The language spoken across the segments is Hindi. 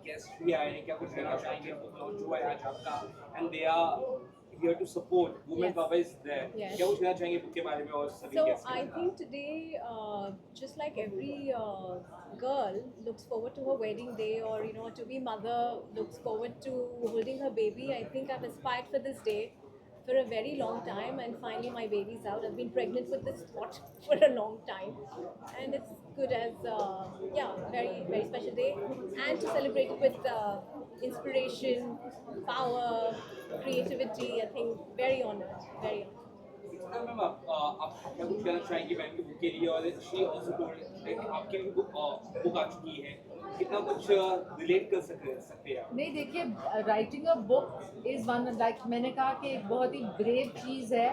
गेस्ट भी आए हैं, क्या कुछ कहना चाहेंगे? बुक लॉन्च हुआ है आज आपका and they are here to support. Women Yes. Power is there. Yes. क्या कुछ कहना चाहेंगे बुक के बारे में और सभी So गेस्ट I के बारे think today, just like every girl looks forward to her wedding day, or to be mother looks forward to holding her baby, I think I've aspired for this day for a very long time, and finally my baby's out. I've been pregnant with this thought for a long time, and it's good as very very special day, and to celebrate it with inspiration, power, creativity. I think very honored, very honored. में। मैम आप क्या कुछ कहना चाहेंगे मैम की बुक के लिए? और शी आल्सो टोल्ड लाइक आपकी भी बुक आ चुकी है, कितना कुछ रिलेट कर सकते हैं आप? नहीं देखिए, writing a book is one, like मैंने कहा कि एक बहुत ही ब्रेव चीज़ है।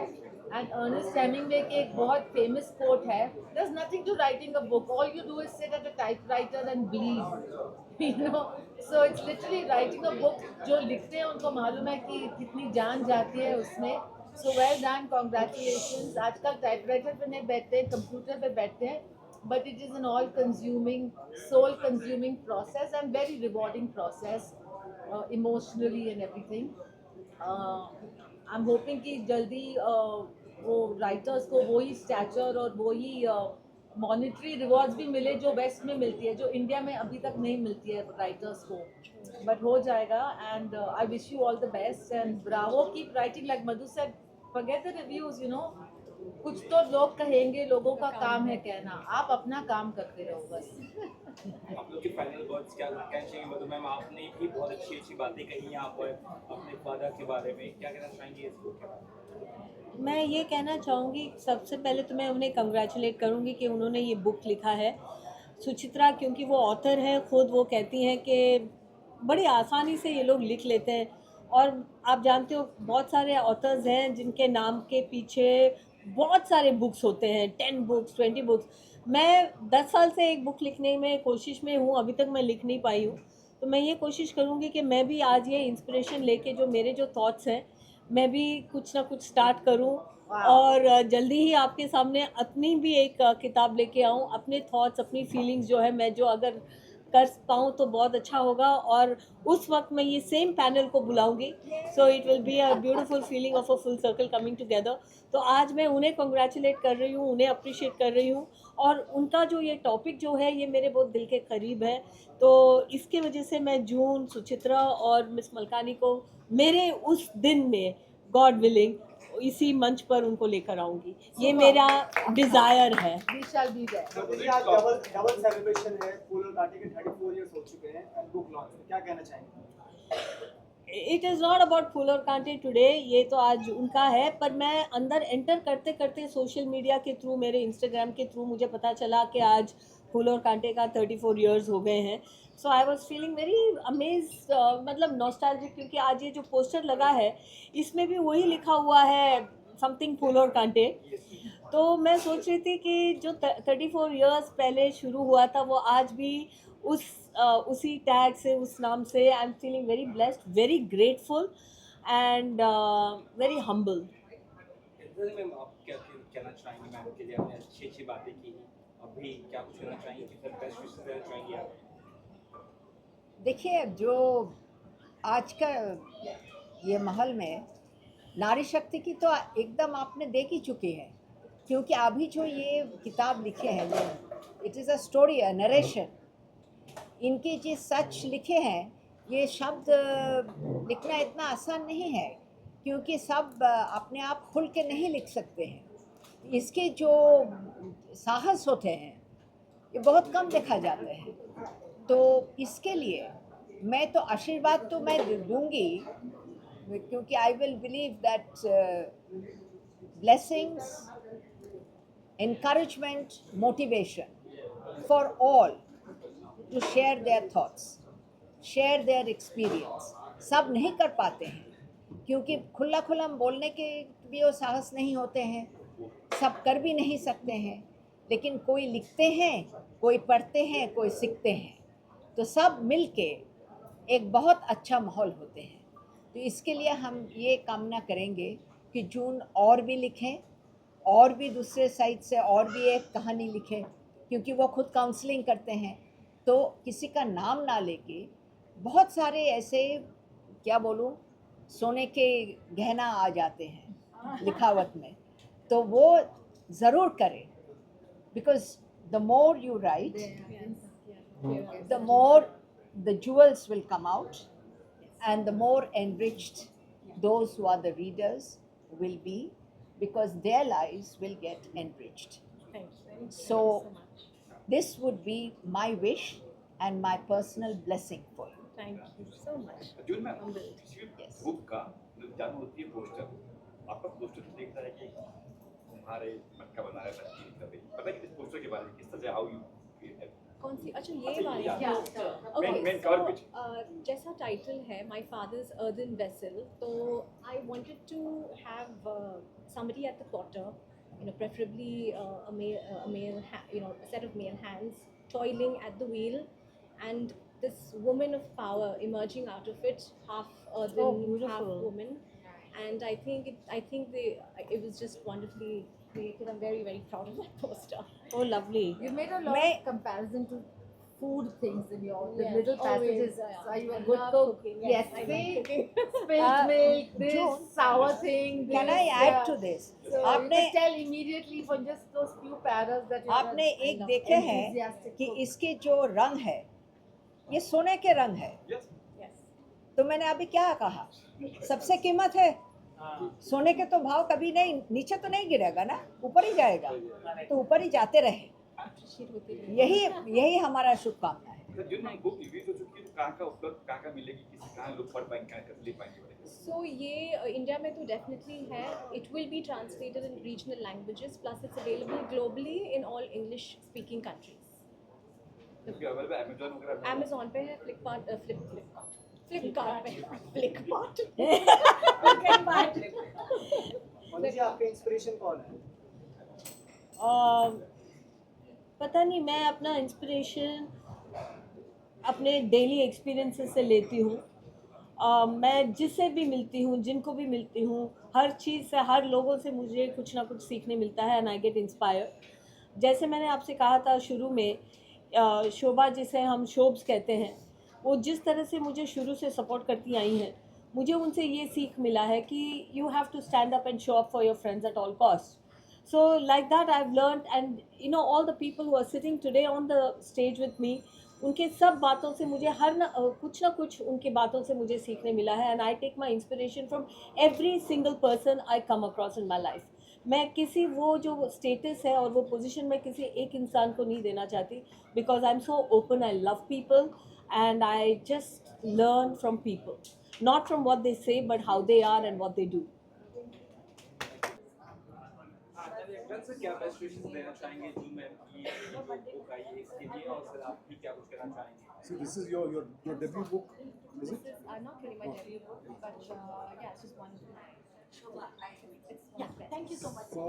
एंड अर्नेस्ट हेमिंगवे के एक बहुत फेमस कोट है, there is nothing to writing a book, all you do is sit at a typewriter and bleed, you know. So it's literally writing a book. जो लिखते हैं उनको मालूम है कि कितनी जान जाती है उसमें। So well done, congratulations. आजकल टाइपराइटर पे नहीं बैठते हैं, कंप्यूटर पे बैठते हैं, but it is an all consuming, soul consuming process and very rewarding process, emotionally and everything. I'm hoping कि जल्दी वो राइटर्स को वही स्टैचर और वही मॉनेटरी रिवॉर्ड्स भी मिले जो वेस्ट में मिलती है, जो इंडिया में अभी तक नहीं मिलती है राइटर्स को, बट हो जाएगा। And I wish you all the best and Bravo, keep writing. Like Madhu said, forget the reviews, you know. कुछ तो लोग कहेंगे, लोगों का काम है कहना, आप अपना काम करते रहो बस। आप लोग के फाइनल वर्ड्स क्या कहना चाहिए? मधु मैम आपने भी बहुत अच्छी अच्छी बातें कही यहाँ पर अपने फादर के बारे में, क्या कहना चाहेंगे इस बुक के बारे में? मैं ये कहना चाहूँगी, सबसे पहले तो मैं उन्हें कंग्रेचुलेट करूँगी कि उन्होंने ये बुक लिखा है। सुचित्रा, क्योंकि वो ऑथर हैं खुद, वो कहती हैं कि बड़ी आसानी से ये लोग लिख लेते हैं। और आप जानते हो बहुत सारे ऑथर्स हैं जिनके नाम के पीछे बहुत सारे बुक्स होते हैं, 10 बुक्स, 20 बुक्स। मैं 10 साल से एक बुक लिखने में कोशिश में हूँ, अभी तक मैं लिख नहीं पाई हूँ। तो मैं ये कोशिश करूँगी कि मैं भी आज ये इंस्पिरेशन लेके, जो मेरे जो थॉट्स हैं, मैं भी कुछ ना कुछ स्टार्ट करूं और जल्दी ही आपके सामने अपनी भी एक किताब लेके आऊं। अपने थॉट्स, अपनी फीलिंग्स जो है, मैं जो अगर कर पाऊँ तो बहुत अच्छा होगा। और उस वक्त मैं ये सेम पैनल को बुलाऊंगी, so it will be a beautiful feeling of a full circle coming together. तो आज मैं उन्हें कॉन्ग्रेचुलेट कर रही हूँ, उन्हें अप्रिशिएट कर रही हूँ। और उनका जो ये टॉपिक जो है, ये मेरे बहुत दिल के करीब है। तो इसकी वजह से मैं जून, सुचित्रा और मिस मलकानी को मेरे उस दिन में, गॉड विलिंग, इसी मंच पर उनको लेकर आऊंगी। ये मेरा डिज़ायर है। We shall be there. तो देखिए आज डबल डबल सेलिब्रेशन है, फूल और कांटे के 34 इयर्स हो चुके हैं एंड बुक लॉन्च में, क्या कहना चाहेंगे? इट इज़ नॉट अबाउट फूल और कांटे टुडे, ये तो आज उनका है। पर मैं अंदर एंटर करते करते सोशल मीडिया के थ्रू, मेरे इंस्टाग्राम के थ्रू मुझे पता चला कि आज फूल और कांटे का 34 इयर्स हो गए हैं। So I was feeling very amaze, मतलब नॉस्टैल्जिक, क्योंकि आज ये जो पोस्टर लगा है इसमें भी वही लिखा हुआ है, समथिंग फूल और कांटे। तो मैं सोच रही थी कि जो 34 इयर्स पहले शुरू हुआ था, वो आज भी उस उसी टैग से, उस नाम से। I am feeling very blessed, very grateful and very humble. Ma'am आप क्या कहना चाहेंगे? मैम के लिए आपने अच्छी अच्छी बातें की, अभी क्या कुछ कहना चाहेंगे? कि बेस्ट विशेस देना चाहेंगे आप? देखिए, जो आज का ये महल में नारी शक्ति की तो एकदम आपने देख ही चुकी है, क्योंकि अभी जो ये किताब लिखे हैं, it is a story, a narration. इनके जो सच लिखे हैं, ये शब्द लिखना इतना आसान नहीं है, क्योंकि सब अपने आप खुल के नहीं लिख सकते हैं। इसके जो साहस होते हैं, ये बहुत कम देखा जाते हैं। तो इसके लिए मैं तो आशीर्वाद तो मैं दूंगी, क्योंकि I will believe that blessings, encouragement, motivation for all to share their thoughts, share their experience. सब नहीं कर पाते हैं, क्योंकि खुला खुला बोलने के भी वो साहस नहीं होते हैं, सब कर भी नहीं सकते हैं। लेकिन कोई लिखते हैं, कोई पढ़ते हैं, कोई सीखते हैं, तो सब मिलके एक बहुत अच्छा माहौल होते हैं। तो इसके लिए हम ये कामना करेंगे कि जून और भी लिखें, और भी दूसरे साइड से और भी एक कहानी लिखें, क्योंकि वो खुद काउंसलिंग करते हैं। तो किसी का नाम ना लेके बहुत सारे ऐसे, क्या बोलूं, सोने के गहना आ जाते हैं लिखावट में, तो वो ज़रूर करें, because the more you right, the more the jewels will come out, and the more enriched those who are the readers will be, because their lives will get enriched. So this would be my wish and my personal blessing for you. Thank you so much. Arjun ma'am, Humbled. किसी Yes. बुक का जब जानू होती है पोस्टर, आपका पोस्टर देखता है कि तुम्हारे मन का बना है लड़की कभी पता नहीं किस पोस्टर के बारे में, किस तरह हाउ यू कौन सी? अच्छा ये अच्छा, वाली। yeah. Okay, Main cover so, page. जैसा टाइटल है My Father's Earthen Vessel, तो I wanted to have somebody at the potter, preferably a male, a set of male hands toiling at the wheel, and this woman of power emerging out of it, half earthen, Oh, beautiful. half woman, and I think it was just wonderfully created. I'm very, very proud of that poster. Oh, lovely. You made a lot May- of comparison to food things in your the Yes, little always, passages. yeah. Are you a I good love cook? cooking, Yes, yes, I love see? cooking. Spilled milk, this June, sour thing. Can this, I add yeah. to this? So you आपने can tell immediately from just those few paras that you're आपने a एक देखे हैं enthusiastic कि cook. इसके जो रंग है, ये सोने के रंग है। Yes Yes. तो मैंने अभी क्या कहा, सबसे कीमत है। सोने के तो भाव कभी नहीं, नीचे तो नहीं गिरेगा ना, ऊपर ही जाएगा, तो ऊपर ही जाते रहे। Appreciate होती रहे। यही हमारा शुभकामना है। अर्जुन मैम, बुक रिलीज हो चुकी है तो कहाँ का उपलब्ध, कहाँ का मिलेगी, किसी कहाँ लोग पढ़ पाएंगे, कहाँ ले पाएंगे बताइए। So ये इंडिया में तो डेफिनेटली है. It will be translated in regional languages, plus it's available globally in all English speaking countries. क्योंकि अवेलेबल अमेज़न वगैरह में Amazon पे है, फ्लिपकार्ट पे, फ्लिपकार्ट मनीष जी, आपका इंस्पिरेशन कौन है? पता नहीं, मैं अपना इंस्पिरेशन अपने डेली एक्सपीरियंसेस से लेती हूँ। मैं जिससे भी मिलती हूँ, जिनको भी मिलती हूँ, हर चीज़ से, हर लोगों से मुझे कुछ ना कुछ सीखने मिलता है, एंड आई गेट इंस्पायर्ड। जैसे मैंने आपसे कहा था शुरू में, शोभा जिसे हम शोब्स कहते हैं, वो जिस तरह से मुझे शुरू से सपोर्ट करती आई हैं, मुझे उनसे ये सीख मिला है कि you have to stand up and show up for your friends at all cost. So like that I've learned, and all the people who are sitting today on the stage with me, उनके सब बातों से मुझे कुछ ना कुछ उनके बातों से मुझे सीखने मिला है, and I take my inspiration from every single person I come across in my life. मैं किसी वो जो स्टेटस है और वो पोजीशन मैं किसी एक इंसान को नहीं देना चाहती, because I'm so open, I love people and I just learn from people, not from what they say but how they are and what they do. Sir क्या बेस्ट विशेस देना चाहेंगे जून मैम की जो बुक आई है इसके लिए, और सर आप भी क्या कुछ कहना चाहेंगे? So this is your debut book, is it? not really my debut book, but yeah, it's just one of my. Yeah, thank you so much. So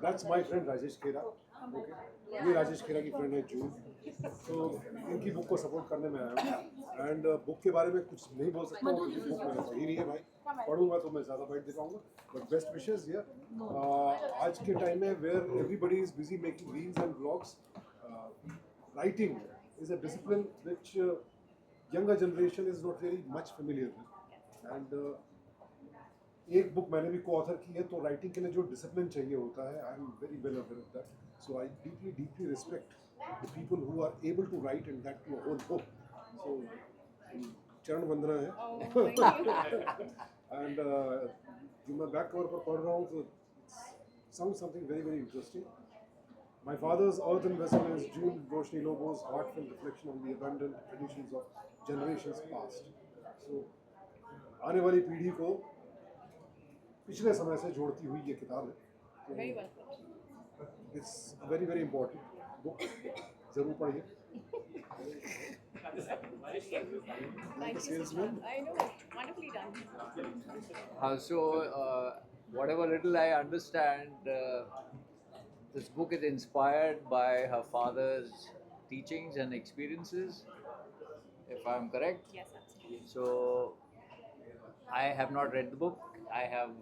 that's my friend Rajesh Khera. Okay. ये राजेश खेरा की फ्रेंड है जून, तो इनकी बुक को सपोर्ट करने में आया हूँ। एंड बुक के बारे में कुछ नहीं बोल सकता हूँ क्योंकि बुक मैंने पढ़ी नहीं है भाई, पढ़ूंगा तो मैं ज़्यादा बाइट दे पाऊंगा। But best wishes here. आज के टाइम में where everybody is busy making reels and blogs, writing is a discipline which younger generation is not really much familiar with. And एक बुक मैंने भी को-ऑथर की है, तो राइटिंग के लिए जो डिसिप्लिन चाहिए होता है, I am very well aware of that. So I deeply respect the people who are able to write and that to a whole book. So चरण वंदना है. एंड जो मैं बैक कवर पर पढ़ रहा हूँ तो sound something very very interesting. My father's earthen vessel is June Roshni Lobo's heartfelt reflection on the abundant traditions of generations past. So, आने वाली पीढ़ी को पिछले समय से जोड़ती हुई ये किताब है. Very well put. It's a very very important book. जरूर पढ़िए. Thank you so Salesman. much. I know, wonderfully done. So, whatever little I understand, this book is inspired by her father's teachings and experiences, if I'm correct. Yes, absolutely. So, I have not read the book. I have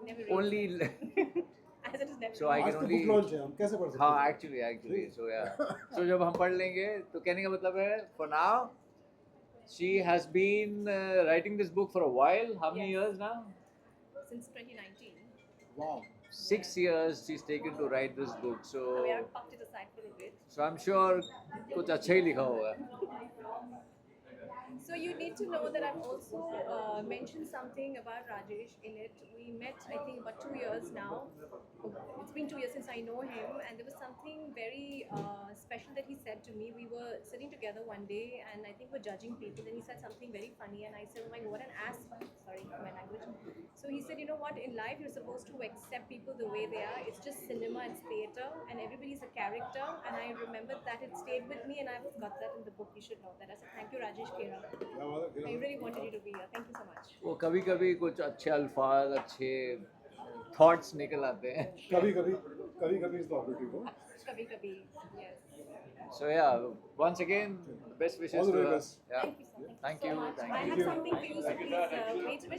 Never read. only. As it is never. So I आज can तो only. बुक लॉन्च है, हम कैसे पढ़ सकते हाँ, हैं? actually. So yeah. So जब हम पढ़ लेंगे तो कहने का मतलब है, for now, She has been writing this book for a while. How many Yes. years now? Since 2019. Wow. 6 years she's taken to write this book. We So have parked it aside for a bit. I'm sure कुछ अच्छा ही लिखा होगा. So you need to know that I've also mentioned something about Rajesh in it. We met, I think, about 2 years now. It's been 2 years since I know him, and there was something very special that he said to me. We were sitting together one day, and I think we're judging people. Then he said something very funny, and I said, "Oh my God, what an ass!" Sorry for my language. So he said, "You know what? In life, you're supposed to accept people the way they are. It's just cinema, it's theatre, and everybody's a character." And I remembered that it stayed with me, and I've got that in the book. You should know that. I said, "Thank you, Rajesh Khera. क्या बात है I really wanted you to be here. Thank you so much." वो कभी कभी कुछ अच्छे अल्फाज, अच्छे थॉट्स निकल आते हैं. कभी कभी is the operative. Kabhi kabhi, yes. So yeah, once again, best wishes All the to very her. best. Yeah. Thank you so much. Thank you. I have something for you, so please wait.